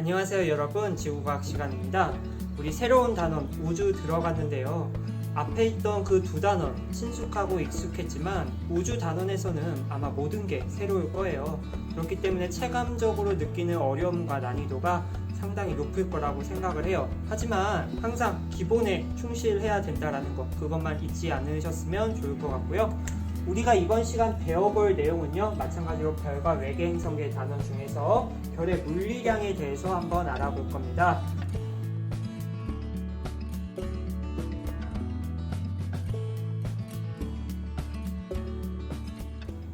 안녕하세요 여러분, 지구과학 시간입니다. 우리 새로운 단원 우주 들어갔는데요. 앞에 있던 그 두 단원 친숙하고 익숙했지만 우주 단원에서는 아마 모든 게 새로울 거예요. 그렇기 때문에 체감적으로 느끼는 어려움과 난이도가 상당히 높을 거라고 생각을 해요. 하지만 항상 기본에 충실해야 된다는 거, 그것만 잊지 않으셨으면 좋을 것 같고요. 우리가 이번 시간 배워볼 내용은요, 마찬가지로 별과 외계 행성계 단원 중에서 별의 물리량에 대해서 한번 알아볼 겁니다.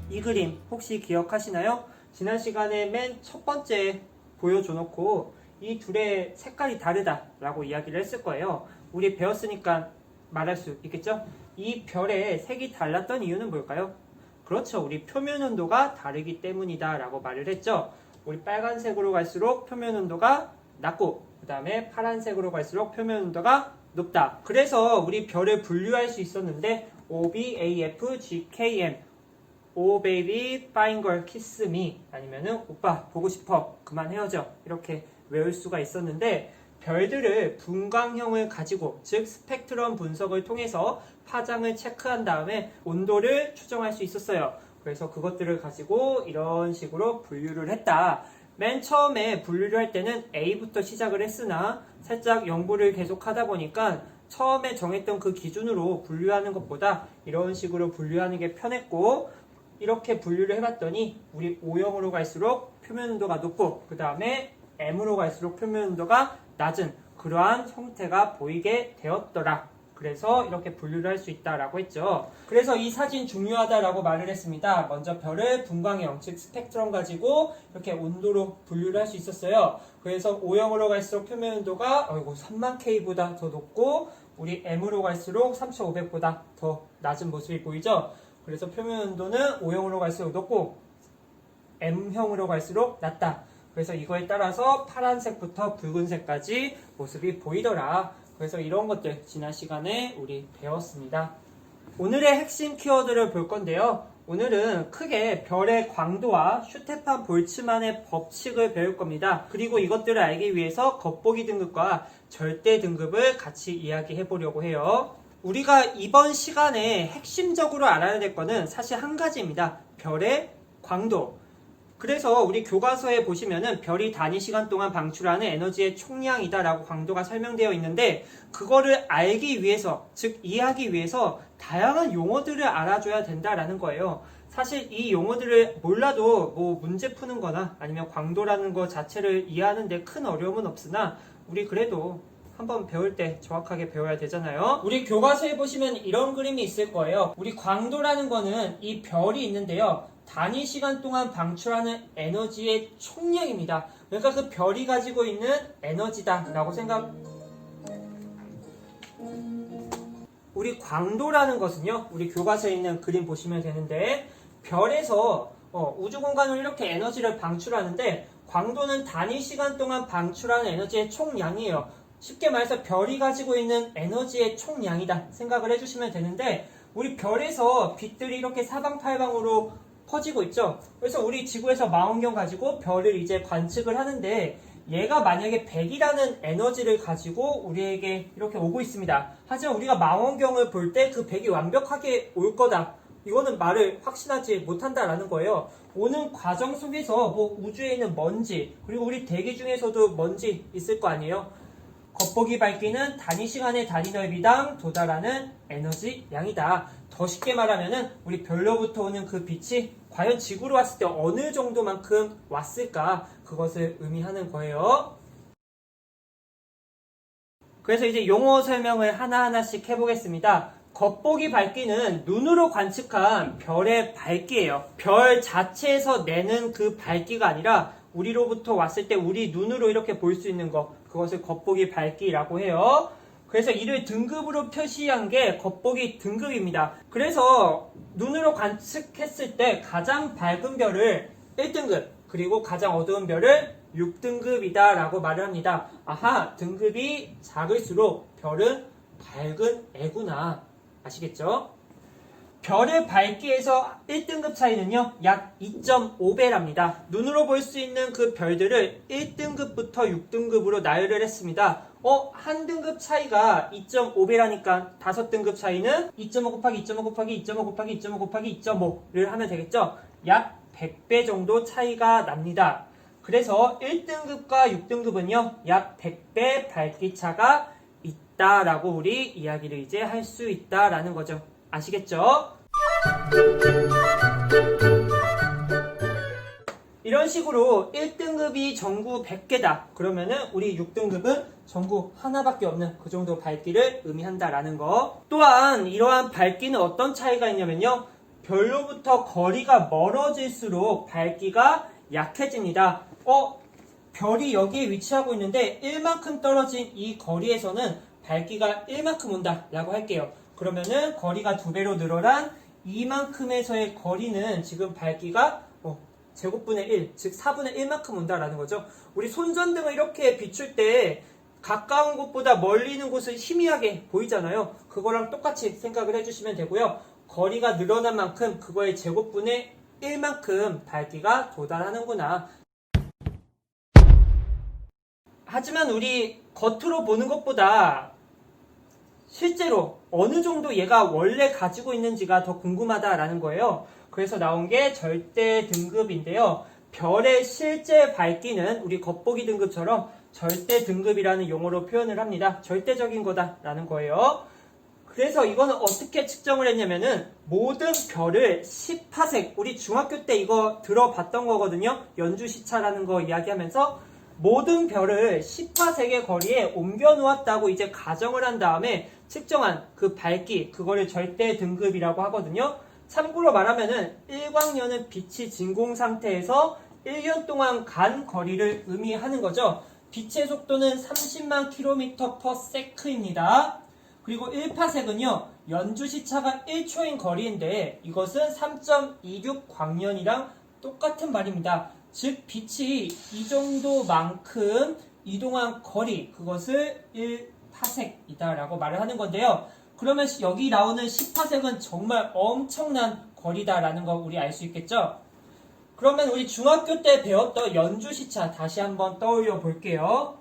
이 그림 혹시 기억하시나요? 지난 시간에 맨 첫 번째 보여줘 놓고 이 둘의 색깔이 다르다라고 이야기를 했을 거예요. 우리 배웠으니까 말할 수 있겠죠? 이 별의 색이 달랐던 이유는 뭘까요? 그렇죠. 우리 표면 온도가 다르기 때문이다 라고 말을 했죠. 우리 빨간색으로 갈수록 표면 온도가 낮고, 그 다음에 파란색으로 갈수록 표면 온도가 높다. 그래서 우리 별을 분류할 수 있었는데 O, B, A, F, G, K, M, O baby, fine girl, kiss me, 아니면은 오빠 보고 싶어, 그만 헤어져, 이렇게 외울 수가 있었는데, 별들을 분광형을 가지고, 즉 스펙트럼 분석을 통해서 파장을 체크한 다음에 온도를 추정할 수 있었어요. 그래서 그것들을 가지고 이런 식으로 분류를 했다. 맨 처음에 분류를 할 때는 A부터 시작을 했으나 살짝 연구를 계속 하다 보니까 처음에 정했던 그 기준으로 분류하는 것보다 이런 식으로 분류하는 게 편했고, 이렇게 분류를 해봤더니 우리 O형으로 갈수록 표면 온도가 높고, 그 다음에 M으로 갈수록 표면 온도가 낮은 그러한 형태가 보이게 되었더라. 그래서 이렇게 분류를 할 수 있다라고 했죠. 그래서 이 사진 중요하다라고 말을 했습니다. 먼저 별을 분광형, 즉 스펙트럼 가지고 이렇게 온도로 분류를 할 수 있었어요. 그래서 O형으로 갈수록 표면 온도가 3만 K보다 더 높고, 우리 M으로 갈수록 3,500보다 더 낮은 모습이 보이죠. 그래서 표면 온도는 O형으로 갈수록 높고 M형으로 갈수록 낮다. 그래서 이거에 따라서 파란색부터 붉은색까지 모습이 보이더라. 그래서 이런 것들 지난 시간에 우리 배웠습니다. 오늘의 핵심 키워드를 볼 건데요. 오늘은 크게 별의 광도와 슈테판 볼츠만의 법칙을 배울 겁니다. 그리고 이것들을 알기 위해서 겉보기 등급과 절대 등급을 같이 이야기해 보려고 해요. 우리가 이번 시간에 핵심적으로 알아야 될 거는 사실 한 가지입니다. 별의 광도. 그래서 우리 교과서에 보시면은 별이 단위 시간 동안 방출하는 에너지의 총량이다 라고 광도가 설명되어 있는데, 그거를 알기 위해서, 즉 이해하기 위해서 다양한 용어들을 알아줘야 된다라는 거예요. 사실 이 용어들을 몰라도 뭐 문제 푸는 거나 아니면 광도라는 거 자체를 이해하는 데 큰 어려움은 없으나, 우리 그래도 한번 배울 때 정확하게 배워야 되잖아요. 우리 교과서에 보시면 이런 그림이 있을 거예요. 우리 광도라는 거는 이 별이 있는데요, 단위 시간 동안 방출하는 에너지의 총량입니다. 그러니까 그 별이 가지고 있는 에너지다 라고 우리 광도라는 것은요, 우리 교과서에 있는 그림 보시면 되는데, 별에서 우주 공간으로 이렇게 에너지를 방출하는데, 광도는 단위 시간 동안 방출하는 에너지의 총량이에요. 쉽게 말해서 별이 가지고 있는 에너지의 총량이다 생각을 해주시면 되는데, 우리 별에서 빛들이 이렇게 사방팔방으로 퍼지고 있죠. 그래서 우리 지구에서 망원경 가지고 별을 이제 관측을 하는데, 얘가 만약에 100이라는 에너지를 가지고 우리에게 이렇게 오고 있습니다. 하지만 우리가 망원경을 볼 때 그 100이 완벽하게 올 거다, 이거는 말을 확신하지 못한다라는 거예요. 오는 과정 속에서 뭐 우주에 있는 먼지, 그리고 우리 대기 중에서도 먼지 있을 거 아니에요. 겉보기 밝기는 단위 시간의 단위 넓이당 도달하는 에너지 양이다. 더 쉽게 말하면은 우리 별로부터 오는 그 빛이 과연 지구로 왔을 때 어느 정도만큼 왔을까, 그것을 의미하는 거예요. 그래서 이제 용어 설명을 하나하나씩 해보겠습니다. 겉보기 밝기는 눈으로 관측한 별의 밝기예요. 별 자체에서 내는 그 밝기가 아니라 우리로부터 왔을 때 우리 눈으로 이렇게 볼 수 있는 거, 그것을 겉보기 밝기라고 해요. 그래서 이를 등급으로 표시한 게 겉보기 등급입니다. 그래서 눈으로 관측했을 때 가장 밝은 별을 1등급, 그리고 가장 어두운 별을 6등급이다 라고 말을 합니다. 아하, 등급이 작을수록 별은 밝은 애구나. 아시겠죠? 별의 밝기에서 1등급 차이는요, 약 2.5배랍니다. 눈으로 볼 수 있는 그 별들을 1등급부터 6등급으로 나열을 했습니다. 한 등급 차이가 2.5배라니까 5등급 차이는 2.5 곱하기 2.5 곱하기 2.5 곱하기 2.5 곱하기 2.5를 하면 되겠죠? 약 100배 정도 차이가 납니다. 그래서 1등급과 6등급은요, 약 100배 밝기 차가 있다라고 우리 이야기를 이제 할 수 있다라는 거죠. 아시겠죠? 이런 식으로 1등급이 전구 100개다. 그러면은 우리 6등급은 전구 하나밖에 없는 그 정도 밝기를 의미한다라는 거. 또한 이러한 밝기는 어떤 차이가 있냐면요. 별로부터 거리가 멀어질수록 밝기가 약해집니다. 별이 여기에 위치하고 있는데 1만큼 떨어진 이 거리에서는 밝기가 1만큼 온다 라고 할게요. 그러면은 거리가 2배로 늘어난 이만큼에서의 거리는 지금 밝기가 제곱분의 1, 즉 4분의 1만큼 온다라는 거죠. 우리 손전등을 이렇게 비출 때 가까운 곳보다 멀리 있는 곳은 희미하게 보이잖아요. 그거랑 똑같이 생각을 해주시면 되고요. 거리가 늘어난 만큼 그거의 제곱분의 1만큼 밝기가 도달하는구나. 하지만 우리 겉으로 보는 것보다 실제로 어느 정도 얘가 원래 가지고 있는지가 더 궁금하다라는 거예요. 그래서 나온 게 절대 등급인데요. 별의 실제 밝기는 우리 겉보기 등급처럼 절대 등급이라는 용어로 표현을 합니다. 절대적인 거다라는 거예요. 그래서 이거는 어떻게 측정을 했냐면은 모든 별을 10파색, 우리 중학교 때 이거 들어봤던 거거든요. 연주시차라는 거 이야기하면서 모든 별을 10파색의 거리에 옮겨 놓았다고 이제 가정을 한 다음에 측정한 그 밝기, 그거를 절대 등급이라고 하거든요. 참고로 말하면은 일광년은 빛이 진공 상태에서 1년 동안 간 거리를 의미하는 거죠. 빛의 속도는 30만 km/s입니다. 그리고 1파색은요, 연주시차가 1초인 거리인데 이것은 3.26 광년이랑 똑같은 말입니다. 즉 빛이 이 정도만큼 이동한 거리, 그것을 1파색이다 라고 말을 하는 건데요. 그러면 여기 나오는 10파색은 정말 엄청난 거리다라는 거 우리 알 수 있겠죠? 그러면 우리 중학교 때 배웠던 연주시차 다시 한번 떠올려 볼게요.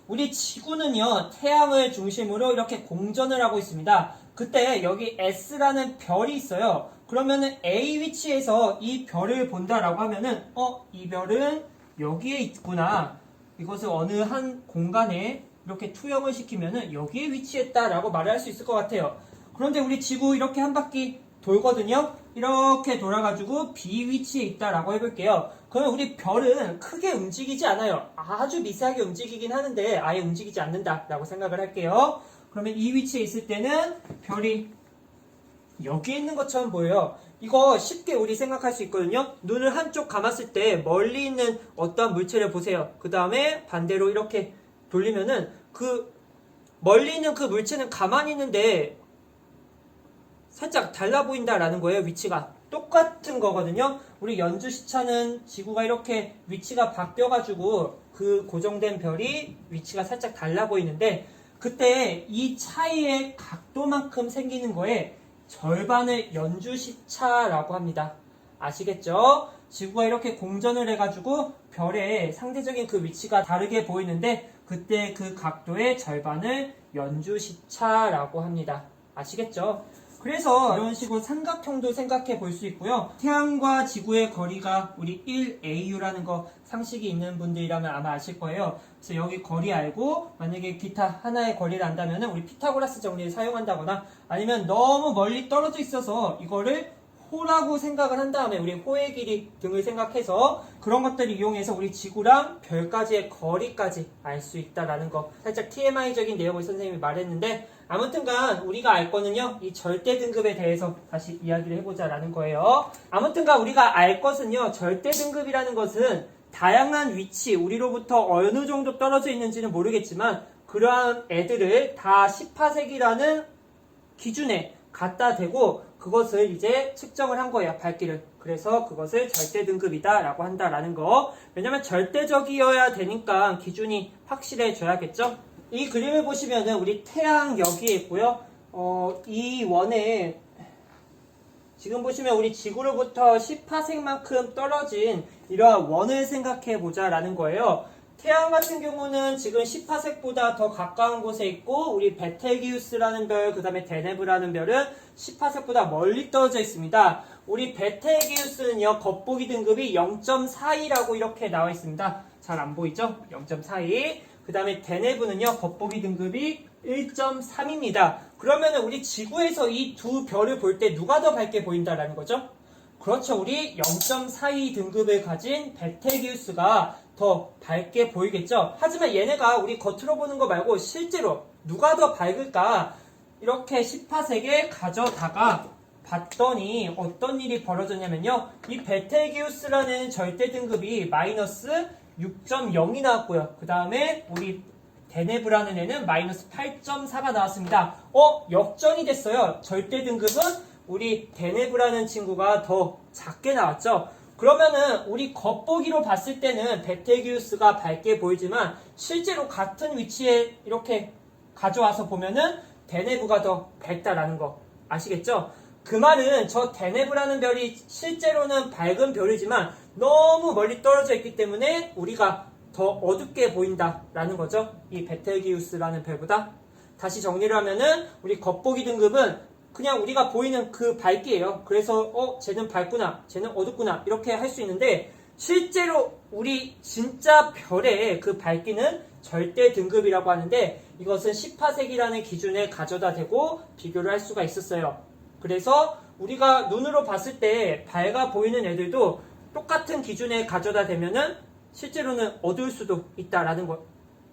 우리 지구는요, 태양을 중심으로 이렇게 공전을 하고 있습니다. 그때 여기 S라는 별이 있어요. 그러면은 A 위치에서 이 별을 본다라고 하면은 이 별은 여기에 있구나. 이것을 어느 한 공간에 이렇게 투영을 시키면은 여기에 위치했다라고 말을 할 수 있을 것 같아요. 그런데 우리 지구 이렇게 한 바퀴 돌거든요. 이렇게 돌아가지고 B 위치에 있다라고 해볼게요. 그러면 우리 별은 크게 움직이지 않아요. 아주 미세하게 움직이긴 하는데 아예 움직이지 않는다라고 생각을 할게요. 그러면 이 위치에 있을 때는 별이 여기에 있는 것처럼 보여요. 이거 쉽게 우리 생각할 수 있거든요. 눈을 한쪽 감았을 때 멀리 있는 어떤 물체를 보세요. 그 다음에 반대로 이렇게 돌리면은 그 멀리 있는 그 물체는 가만히 있는데 살짝 달라 보인다라는 거예요. 위치가 똑같은 거거든요. 우리 연주시차는 지구가 이렇게 위치가 바뀌어가지고 그 고정된 별이 위치가 살짝 달라 보이는데 그때 이 차이의 각도만큼 생기는 거에 절반을 연주시차라고 합니다. 아시겠죠? 지구가 이렇게 공전을 해가지고 별의 상대적인 그 위치가 다르게 보이는데 그때 그 각도의 절반을 연주시차라고 합니다. 아시겠죠? 그래서 이런 식으로 삼각형도 생각해 볼 수 있고요. 태양과 지구의 거리가 우리 1AU라는 거 상식이 있는 분들이라면 아마 아실 거예요. 그래서 여기 거리 알고 만약에 기타 하나의 거리를 안다면 우리 피타고라스 정리를 사용한다거나 아니면 너무 멀리 떨어져 있어서 이거를 호라고 생각을 한 다음에 우리 호의 길이 등을 생각해서 그런 것들을 이용해서 우리 지구랑 별까지의 거리까지 알 수 있다라는 거 살짝 TMI적인 내용을 선생님이 말했는데 아무튼간 우리가 알 거는요 이 절대 등급에 대해서 다시 이야기를 해보자라는 거예요. 아무튼간 우리가 알 것은요 절대 등급이라는 것은 다양한 위치 우리로부터 어느 정도 떨어져 있는지는 모르겠지만 그러한 애들을 다 10파색이라는 기준에 갖다 대고 그것을 이제 측정을 한 거예요. 밝기를. 그래서 그것을 절대 등급이다 라고 한다라는 거. 왜냐면 절대적이어야 되니까 기준이 확실해져야겠죠. 이 그림을 보시면은 우리 태양 여기에 있고요. 이 원에 지금 보시면 우리 지구로부터 10파색만큼 떨어진 이러한 원을 생각해 보자라는 거예요. 태양 같은 경우는 지금 10파색보다 더 가까운 곳에 있고 우리 베텔기우스라는 별, 그 다음에 데네브라는 별은 10파색보다 멀리 떨어져 있습니다. 우리 베텔기우스는요, 겉보기 등급이 0.42라고 이렇게 나와 있습니다. 잘 안 보이죠? 0.42. 그 다음에 데네브는요, 겉보기 등급이 1.3입니다. 그러면 우리 지구에서 이 두 별을 볼 때 누가 더 밝게 보인다라는 거죠? 그렇죠. 우리 0.42 등급을 가진 베텔기우스가 더 밝게 보이겠죠. 하지만 얘네가 우리 겉으로 보는 거 말고 실제로 누가 더 밝을까 이렇게 10파색에 가져다가 봤더니 어떤 일이 벌어졌냐면요. 이 베텔기우스라는 절대 등급이 마이너스 6.0이 나왔고요. 그 다음에 우리 데네브라는 애는 마이너스 8.4가 나왔습니다. 역전이 됐어요. 절대 등급은 우리 데네브라는 친구가 더 작게 나왔죠. 그러면은 우리 겉보기로 봤을 때는 베텔기우스가 밝게 보이지만 실제로 같은 위치에 이렇게 가져와서 보면은 데네브가 더 밝다라는 거 아시겠죠? 그 말은 저 데네브라는 별이 실제로는 밝은 별이지만 너무 멀리 떨어져 있기 때문에 우리가 더 어둡게 보인다라는 거죠. 이 베텔기우스라는 별보다. 다시 정리를 하면은 우리 겉보기 등급은 그냥 우리가 보이는 그 밝기예요. 그래서 쟤는 밝구나, 쟤는 어둡구나 이렇게 할 수 있는데 실제로 우리 진짜 별의 그 밝기는 절대 등급이라고 하는데 이것은 10파색이라는 기준에 가져다 대고 비교를 할 수가 있었어요. 그래서 우리가 눈으로 봤을 때 밝아 보이는 애들도 똑같은 기준에 가져다 대면은 실제로는 어두울 수도 있다라는 것.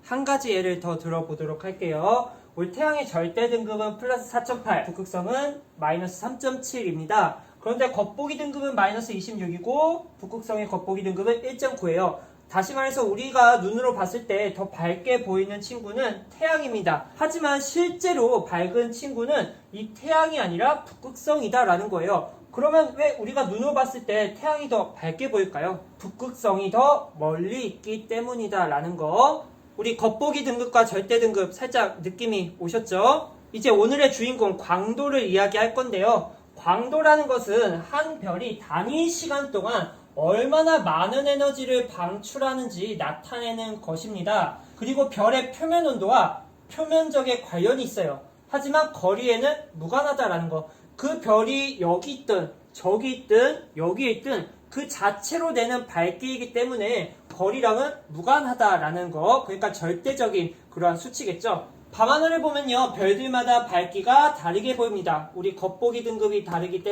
한 가지 예를 더 들어보도록 할게요. 우리 태양의 절대 등급은 플러스 4.8, 북극성은 마이너스 3.7입니다. 그런데 겉보기 등급은 마이너스 26이고 북극성의 겉보기 등급은 1.9예요. 다시 말해서 우리가 눈으로 봤을 때 더 밝게 보이는 친구는 태양입니다. 하지만 실제로 밝은 친구는 이 태양이 아니라 북극성이다라는 거예요. 그러면 왜 우리가 눈으로 봤을 때 태양이 더 밝게 보일까요? 북극성이 더 멀리 있기 때문이다라는 거. 우리 겉보기 등급과 절대 등급 살짝 느낌이 오셨죠? 이제 오늘의 주인공 광도를 이야기할 건데요. 광도라는 것은 한 별이 단위 시간 동안 얼마나 많은 에너지를 방출하는지 나타내는 것입니다. 그리고 별의 표면 온도와 표면적의 관련이 있어요. 하지만 거리에는 무관하다라는 거. 그 별이 여기 있든 저기 있든 여기 있든 그 자체로 내는 밝기이기 때문에 거리랑은 무관하다라는 거. 그러니까 절대적인 그러한 수치겠죠. 밤하늘을 보면요, 별들마다 밝기가 다르게 보입니다. 우리 겉보기 등급이 다르기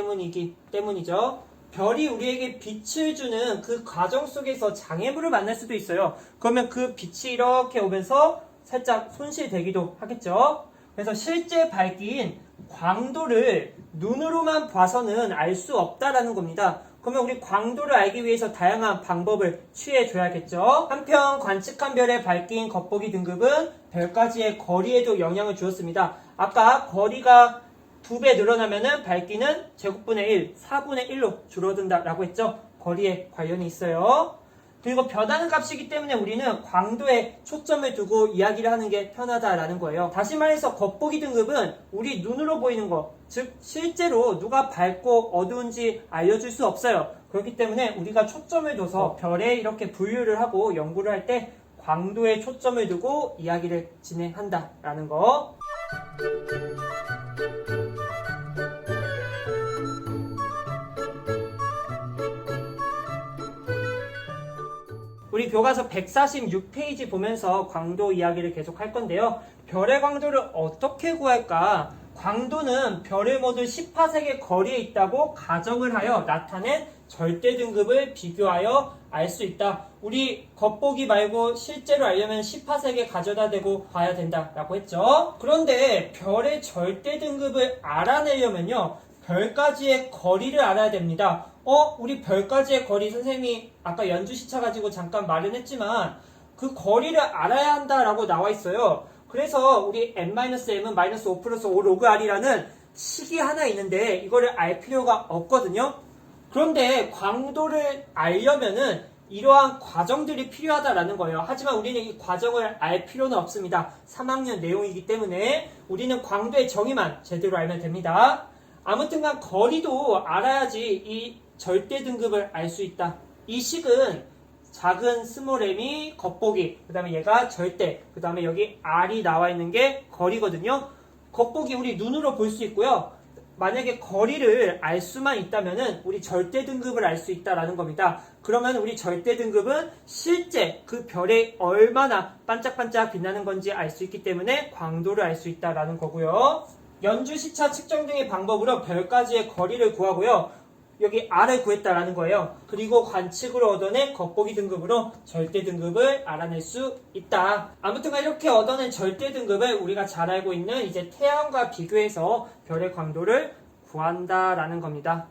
때문이죠. 별이 우리에게 빛을 주는 그 과정 속에서 장애물을 만날 수도 있어요. 그러면 그 빛이 이렇게 오면서 살짝 손실되기도 하겠죠. 그래서 실제 밝기인 광도를 눈으로만 봐서는 알 수 없다라는 겁니다. 그러면 우리 광도를 알기 위해서 다양한 방법을 취해줘야겠죠. 한편 관측한 별의 밝기인 겉보기 등급은 별까지의 거리에도 영향을 주었습니다. 아까 거리가 2배 늘어나면은 밝기는 제곱분의 1, 4분의 1로 줄어든다라고 했죠. 거리에 관련이 있어요. 그리고 변하는 값이기 때문에 우리는 광도에 초점을 두고 이야기를 하는 게 편하다라는 거예요. 다시 말해서 겉보기 등급은 우리 눈으로 보이는 거, 즉 실제로 누가 밝고 어두운지 알려줄 수 없어요. 그렇기 때문에 우리가 초점을 둬서 별에 이렇게 분류를 하고 연구를 할 때 광도에 초점을 두고 이야기를 진행한다라는 거. 우리 교과서 146페이지 보면서 광도 이야기를 계속 할 건데요. 별의 광도를 어떻게 구할까? 광도는 별의 모두 10파색의 거리에 있다고 가정을 하여 나타낸 절대 등급을 비교하여 알 수 있다. 우리 겉보기 말고 실제로 알려면 10파색에 가져다 대고 봐야 된다라고 했죠. 그런데 별의 절대 등급을 알아내려면요, 별까지의 거리를 알아야 됩니다. 우리 별까지의 거리 선생님이 아까 연주시차 가지고 잠깐 말은 했지만 그 거리를 알아야 한다라고 나와 있어요. 그래서 우리 n-m은 마이너스 5 플러스 5 로그 r이라는 식이 하나 있는데 이거를 알 필요가 없거든요. 그런데 광도를 알려면은 이러한 과정들이 필요하다라는 거예요. 하지만 우리는 이 과정을 알 필요는 없습니다. 3학년 내용이기 때문에 우리는 광도의 정의만 제대로 알면 됩니다. 아무튼간 거리도 알아야지 이 절대 등급을 알 수 있다. 이 식은 작은 스몰 m이 겉보기, 그 다음에 얘가 절대, 그 다음에 여기 r이 나와 있는 게 거리거든요. 겉보기 우리 눈으로 볼 수 있고요. 만약에 거리를 알 수만 있다면은 우리 절대 등급을 알 수 있다라는 겁니다. 그러면 우리 절대 등급은 실제 그 별에 얼마나 반짝반짝 빛나는 건지 알 수 있기 때문에 광도를 알 수 있다라는 거고요. 연주 시차 측정 등의 방법으로 별까지의 거리를 구하고요. 여기 R을 구했다라는 거예요. 그리고 관측으로 얻어낸 겉보기 등급으로 절대 등급을 알아낼 수 있다. 아무튼 이렇게 얻어낸 절대 등급을 우리가 잘 알고 있는 이제 태양과 비교해서 별의 광도를 구한다라는 겁니다.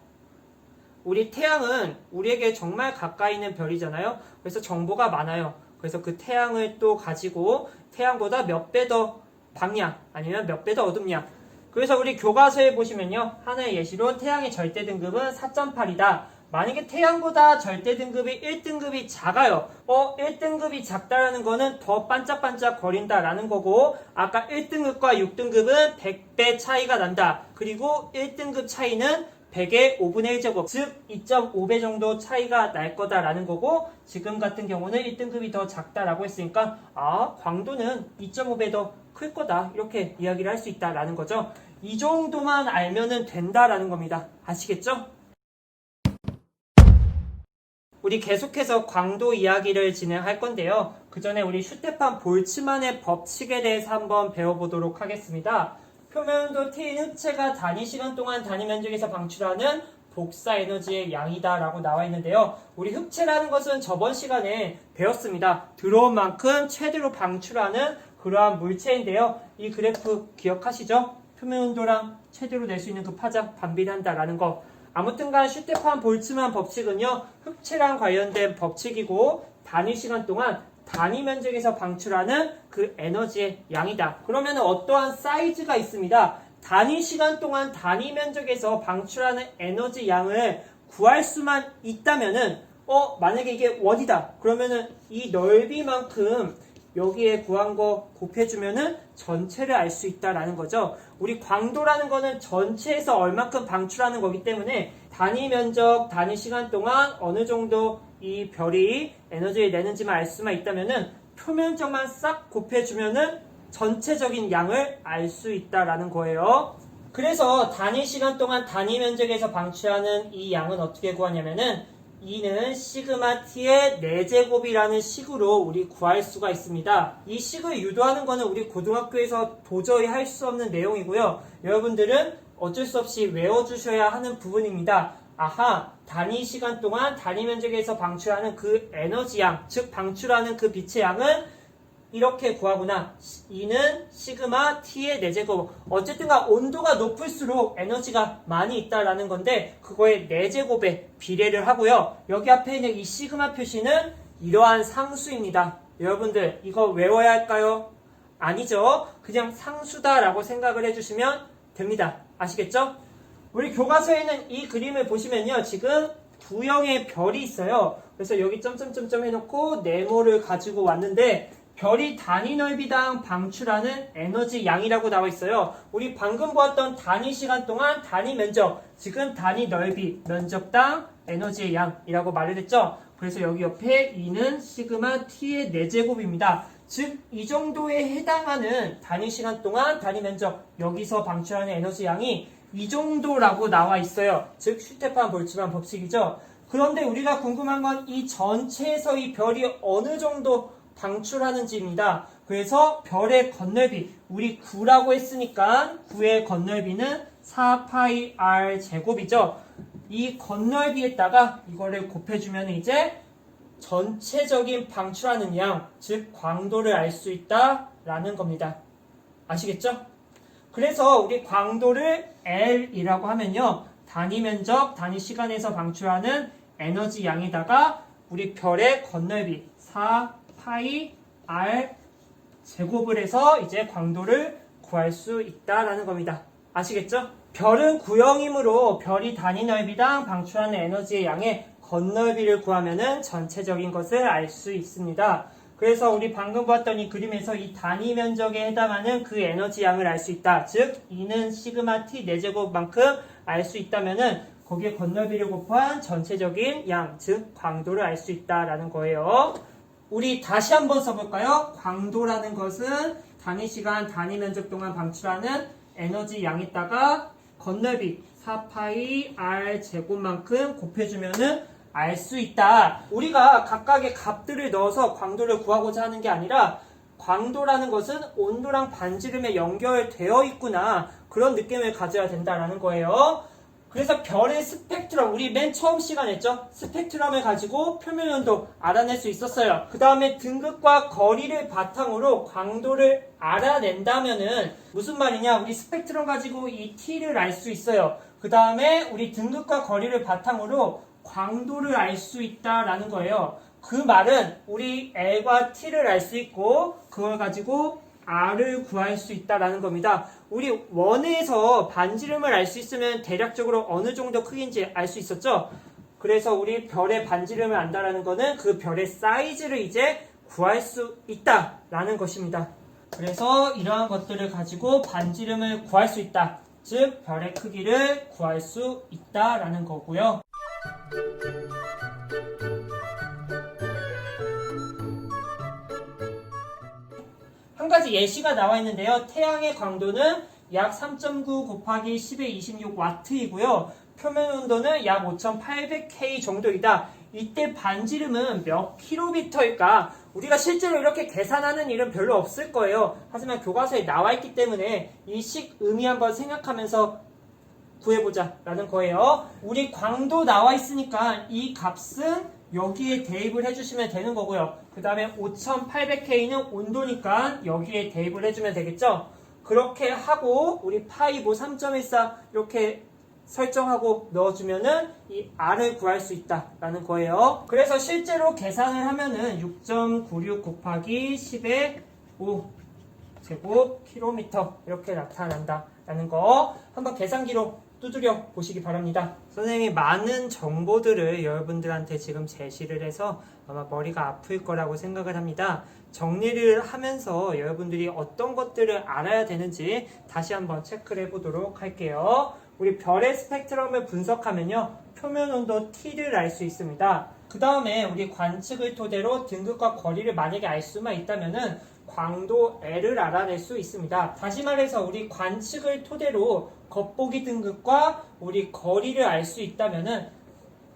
우리 태양은 우리에게 정말 가까이 있는 별이잖아요. 그래서 정보가 많아요. 그래서 그 태양을 또 가지고 태양보다 몇 배 더 방향 아니면 몇 배 더 어둡냐. 그래서 우리 교과서에 보시면요. 하나의 예시로 태양의 절대 등급은 4.8이다. 만약에 태양보다 절대 등급이 1등급이 작아요. 1등급이 작다라는 거는 더 반짝반짝 거린다라는 거고, 아까 1등급과 6등급은 100배 차이가 난다. 그리고 1등급 차이는 100의 5분의 1제곱, 즉 2.5배 정도 차이가 날 거다라는 거고, 지금 같은 경우는 1등급이 더 작다라고 했으니까 광도는 2.5배 더 클 거다, 이렇게 이야기를 할 수 있다라는 거죠. 이 정도만 알면은 된다라는 겁니다. 아시겠죠? 우리 계속해서 광도 이야기를 진행할 건데요. 그 전에 우리 슈테판 볼츠만의 법칙에 대해서 한번 배워보도록 하겠습니다. 표면온도 T인 흡체가 단위 시간 동안 단위 면적에서 방출하는 복사 에너지의 양이다 라고 나와 있는데요. 우리 흡체라는 것은 저번 시간에 배웠습니다. 들어온 만큼 최대로 방출하는 그러한 물체인데요. 이 그래프 기억하시죠? 표면 온도랑 최대로 낼 수 있는 그 파장 반비례한다라는 거. 아무튼간 슈테판 볼츠만 법칙은요. 흡체랑 관련된 법칙이고 단위 시간 동안 단위 면적에서 방출하는 그 에너지의 양이다. 그러면 어떠한 사이즈가 있습니다. 단위 시간 동안 단위 면적에서 방출하는 에너지 양을 구할 수만 있다면은 만약에 이게 원이다. 그러면은 이 넓이만큼 여기에 구한 거 곱해주면은 전체를 알 수 있다라는 거죠. 우리 광도라는 거는 전체에서 얼마큼 방출하는 거기 때문에 단위 면적, 단위 시간 동안 어느 정도 이 별이 에너지를 내는지만 알 수만 있다면은 표면적만 싹 곱해주면은 전체적인 양을 알 수 있다라는 거예요. 그래서 단위 시간 동안 단위 면적에서 방출하는 이 양은 어떻게 구하냐면은 이는 시그마 t의 4제곱이라는 식으로 우리 구할 수가 있습니다. 이 식을 유도하는 거는 우리 고등학교에서 도저히 할 수 없는 내용이고요. 여러분들은 어쩔 수 없이 외워주셔야 하는 부분입니다. 단위 시간 동안 단위 면적에서 방출하는 그 에너지 양, 즉 방출하는 그 빛의 양은 이렇게 구하구나. 이는 시그마 t의 4제곱. 어쨌든가 온도가 높을수록 에너지가 많이 있다라는 건데 그거의 4제곱에 비례를 하고요. 여기 앞에 있는 이 시그마 표시는 이러한 상수입니다. 여러분들 이거 외워야 할까요? 아니죠. 그냥 상수다라고 생각을 해주시면 됩니다. 아시겠죠? 우리 교과서에는 이 그림을 보시면요. 지금 2형의 별이 있어요. 그래서 여기 점점점점 해놓고 네모를 가지고 왔는데 별이 단위 넓이당 방출하는 에너지 양이라고 나와 있어요. 우리 방금 보았던 단위 시간 동안 단위 면적, 지금 단위 넓이, 면적당 에너지의 양이라고 말을 했죠. 그래서 여기 옆에 2는 시그마 t의 4제곱입니다. 즉, 이 정도에 해당하는 단위 시간 동안 단위 면적, 여기서 방출하는 에너지 양이 이 정도라고 나와 있어요. 즉, 슈테판 볼츠만 법칙이죠. 그런데 우리가 궁금한 건 이 전체에서 이 별이 어느 정도 방출하는지입니다. 그래서 별의 건널비, 우리 9라고 했으니까 9의 건널비는 4파이 r 제곱이죠. 이 건널비에다가 이거를 곱해주면 이제 전체적인 방출하는 양, 즉 광도를 알 수 있다라는 겁니다. 아시겠죠? 그래서 우리 광도를 L이라고 하면요. 단위 면적, 단위 시간에서 방출하는 에너지 양에다가 우리 별의 건널비 4파이 r 제곱을 해서 이제 광도를 구할 수 있다라는 겁니다. 아시겠죠? 별은 구형이므로 별이 단위 넓이당 방출하는 에너지의 양의 건널비를 구하면은 전체적인 것을 알 수 있습니다. 그래서 우리 방금 봤던 이 그림에서 이 단위 면적에 해당하는 그 에너지 양을 알 수 있다. 즉 E는 시그마 T 4제곱만큼 알 수 있다면은 거기에 건널비를 곱한 전체적인 양, 즉 광도를 알 수 있다라는 거예요. 우리 다시 한번 써볼까요? 광도라는 것은 단위 시간, 단위 면적 동안 방출하는 에너지 양에다가 건널비 4파이 R 제곱만큼 곱해주면은 알 수 있다. 우리가 각각의 값들을 넣어서 광도를 구하고자 하는 게 아니라 광도라는 것은 온도랑 반지름에 연결되어 있구나. 그런 느낌을 가져야 된다라는 거예요. 그래서 별의 스펙트럼, 우리 맨 처음 시간 했죠? 스펙트럼을 가지고 표면 온도 알아낼 수 있었어요. 그 다음에 등급과 거리를 바탕으로 광도를 알아낸다면은 무슨 말이냐? 우리 스펙트럼 가지고 이 T를 알 수 있어요. 그 다음에 우리 등급과 거리를 바탕으로 광도를 알 수 있다라는 거예요. 그 말은 우리 L과 T를 알 수 있고 그걸 가지고 R을 구할 수 있다라는 겁니다. 우리 원에서 반지름을 알 수 있으면 대략적으로 어느 정도 크기인지 알 수 있었죠? 그래서 우리 별의 반지름을 안다라는 거는 그 별의 사이즈를 이제 구할 수 있다라는 것입니다. 그래서 이러한 것들을 가지고 반지름을 구할 수 있다. 즉 별의 크기를 구할 수 있다라는 거고요. 한 가지 예시가 나와 있는데요. 태양의 광도는 약 3.9 곱하기 10의 26W이고요. 표면 온도는 약 5800K 정도이다. 이때 반지름은 몇 킬로미터일까? 우리가 실제로 이렇게 계산하는 일은 별로 없을 거예요. 하지만 교과서에 나와 있기 때문에 이 식 의미 한번 생각하면서 구해보자 라는 거예요. 우리 광도 나와 있으니까 이 값은 여기에 대입을 해주시면 되는 거고요. 그 다음에 5800K는 온도니까 여기에 대입을 해주면 되겠죠. 그렇게 하고 우리 파이 뭐 3.14 이렇게 설정하고 넣어주면은 이 R을 구할 수 있다라는 거예요. 그래서 실제로 계산을 하면은 6.96 곱하기 10의 5 제곱 킬로미터 이렇게 나타난다라는 거 한번 계산기로 두드려 보시기 바랍니다. 선생님이 많은 정보들을 여러분들한테 지금 제시를 해서 아마 머리가 아플 거라고 생각을 합니다. 정리를 하면서 여러분들이 어떤 것들을 알아야 되는지 다시 한번 체크를 해보도록 할게요. 우리 별의 스펙트럼을 분석하면요. 표면 온도 T를 알 수 있습니다. 그 다음에 우리 관측을 토대로 등급과 거리를 만약에 알 수만 있다면은 광도 L을 알아낼 수 있습니다. 다시 말해서 우리 관측을 토대로 겉보기 등급과 우리 거리를 알 수 있다면은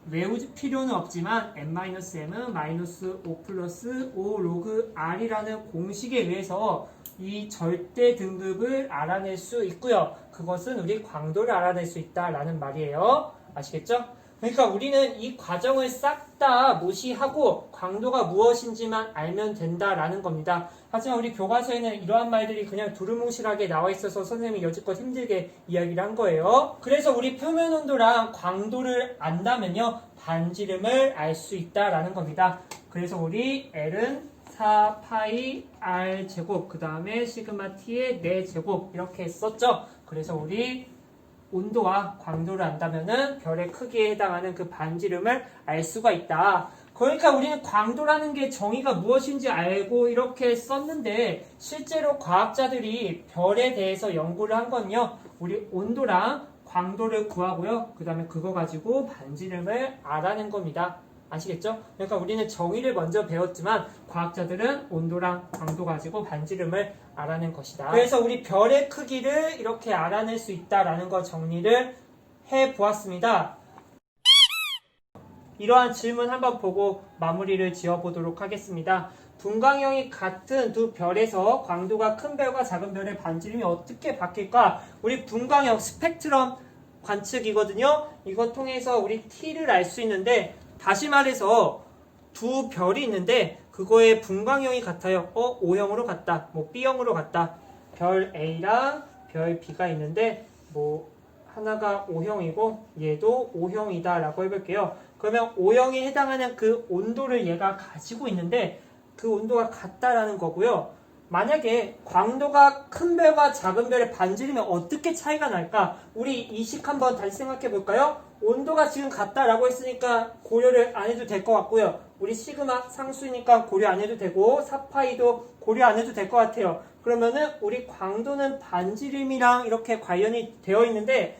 외울 필요는 없지만 n-m은 -5 플러스 5 로그 r이라는 공식에 의해서 이 절대 등급을 알아낼 수 있고요. 그것은 우리 광도를 알아낼 수 있다라는 말이에요. 아시겠죠? 그러니까 우리는 이 과정을 싹 다 무시하고 광도가 무엇인지만 알면 된다라는 겁니다. 하지만 우리 교과서에는 이러한 말들이 그냥 두루뭉실하게 나와 있어서 선생님이 여지껏 힘들게 이야기를 한 거예요. 그래서 우리 표면 온도랑 광도를 안다면요. 반지름을 알 수 있다라는 겁니다. 그래서 우리 L은 4파이 R 제곱 그 다음에 시그마 T의 4제곱 이렇게 썼죠. 그래서 우리 온도와 광도를 안다면은 별의 크기에 해당하는 그 반지름을 알 수가 있다. 그러니까 우리는 광도라는 게 정의가 무엇인지 알고 이렇게 썼는데 실제로 과학자들이 별에 대해서 연구를 한 건요. 우리 온도랑 광도를 구하고요. 그 다음에 그거 가지고 반지름을 알아낸 겁니다. 아시겠죠? 그러니까 우리는 정의를 먼저 배웠지만 과학자들은 온도랑 광도 가지고 반지름을 알아낸 것이다. 그래서 우리 별의 크기를 이렇게 알아낼 수 있다라는 거 정리를 해보았습니다. 이러한 질문 한번 보고 마무리를 지어보도록 하겠습니다. 분광형이 같은 두 별에서 광도가 큰 별과 작은 별의 반지름이 어떻게 바뀔까? 우리 분광형 스펙트럼 관측이거든요. 이거 통해서 우리 T를 알 수 있는데 다시 말해서 두 별이 있는데 그거의 분광형이 같아요. O형으로 같다. 뭐 B형으로 같다. 별 A랑 별 B가 있는데 뭐 하나가 O형이고 얘도 O형이다 라고 해볼게요. 그러면 O형에 해당하는 그 온도를 얘가 가지고 있는데 그 온도가 같다라는 거고요. 만약에 광도가 큰 별과 작은 별의 반지름이 어떻게 차이가 날까? 우리 이 식 한번 다시 생각해 볼까요? 온도가 지금 같다라고 했으니까 고려를 안 해도 될 것 같고요. 우리 시그마 상수니까 고려 안 해도 되고 4파이도 고려 안 해도 될 것 같아요. 그러면은 우리 광도는 반지름이랑 이렇게 관련이 되어 있는데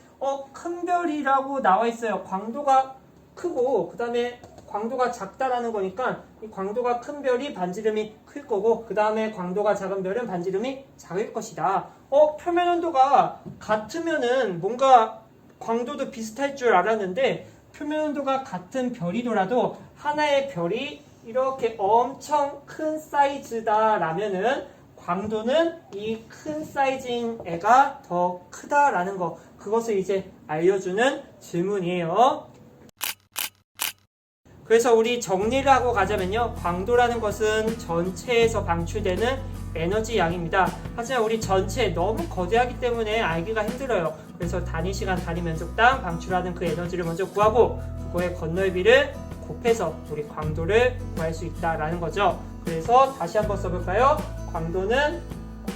큰 별이라고 나와 있어요. 광도가 크고 그 다음에 광도가 작다라는 거니까 이 광도가 큰 별이 반지름이 클 거고 그 다음에 광도가 작은 별은 반지름이 작을 것이다. 표면 온도가 같으면은 뭔가 광도도 비슷할 줄 알았는데 표면 온도가 같은 별이더라도 하나의 별이 이렇게 엄청 큰 사이즈다라면은 광도는 이 큰 사이즈인 애가 더 크다라는 거, 그것을 이제 알려주는 질문이에요. 그래서 우리 정리를 하고 가자면요, 광도라는 것은 전체에서 방출되는 에너지 양입니다. 하지만 우리 전체 너무 거대하기 때문에 알기가 힘들어요. 그래서 단위 시간 단위 면적당 방출하는 그 에너지를 먼저 구하고 그거의 건널비를 곱해서 우리 광도를 구할 수 있다라는 거죠. 그래서 다시 한번 써볼까요? 광도는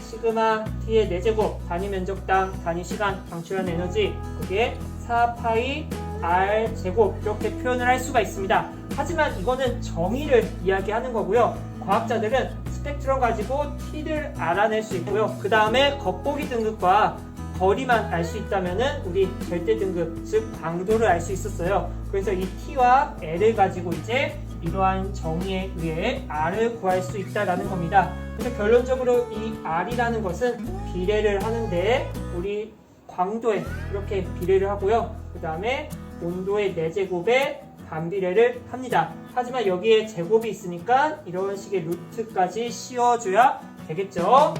시그마 t의 4제곱 단위 면적당 단위 시간 방출한 에너지, 그게 4파이 r 제곱, 이렇게 표현을 할 수가 있습니다. 하지만 이거는 정의를 이야기하는 거고요. 과학자들은 스펙트럼 가지고 t를 알아낼 수 있고요. 그 다음에 겉보기 등급과 거리만 알 수 있다면은 우리 절대 등급, 즉 광도를 알 수 있었어요. 그래서 이 t와 l을 가지고 이제 이러한 정의에 의해 r을 구할 수 있다라는 겁니다. 그래서 결론적으로 이 r이라는 것은 비례를 하는데 우리 광도에 이렇게 비례를 하고요. 그 다음에 온도의 4제곱에 반비례를 합니다. 하지만 여기에 제곱이 있으니까 이런 식의 루트까지 씌워줘야 되겠죠.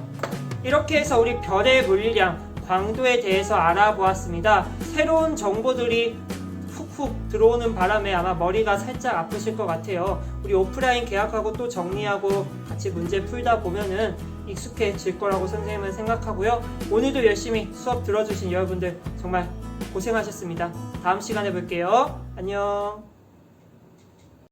이렇게 해서 우리 별의 물리량, 광도에 대해서 알아보았습니다. 새로운 정보들이 훅훅 들어오는 바람에 아마 머리가 살짝 아프실 것 같아요. 우리 오프라인 계약하고 또 정리하고 같이 문제 풀다 보면은 익숙해질 거라고 선생님은 생각하고요. 오늘도 열심히 수업 들어주신 여러분들 정말 고생하셨습니다. 다음 시간에 뵐게요. 안녕.